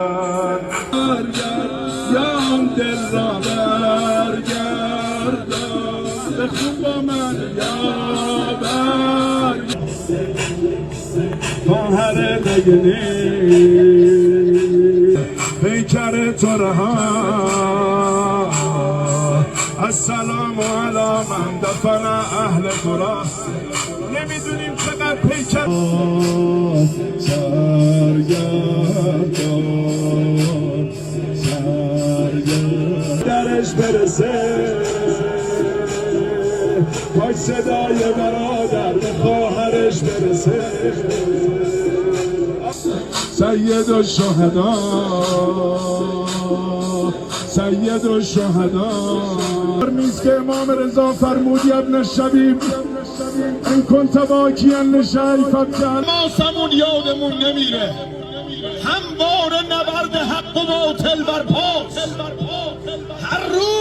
یا دل را برگردان بخون با من یا خواهر نگنی پیکر تو رها السلام علی من دفن اهل قرآن نمیدونیم چقدر پیکر سرگردان درش برسه پاک صدای برادر به خواهرش برسه سید الشهدا سید الشهدا میز که امام رضا فرمود ابن الشبیب این کنت باکیا لشیفت ما سمون یادمون نمیره همواره نبرد حق و باطل برپاست هر روز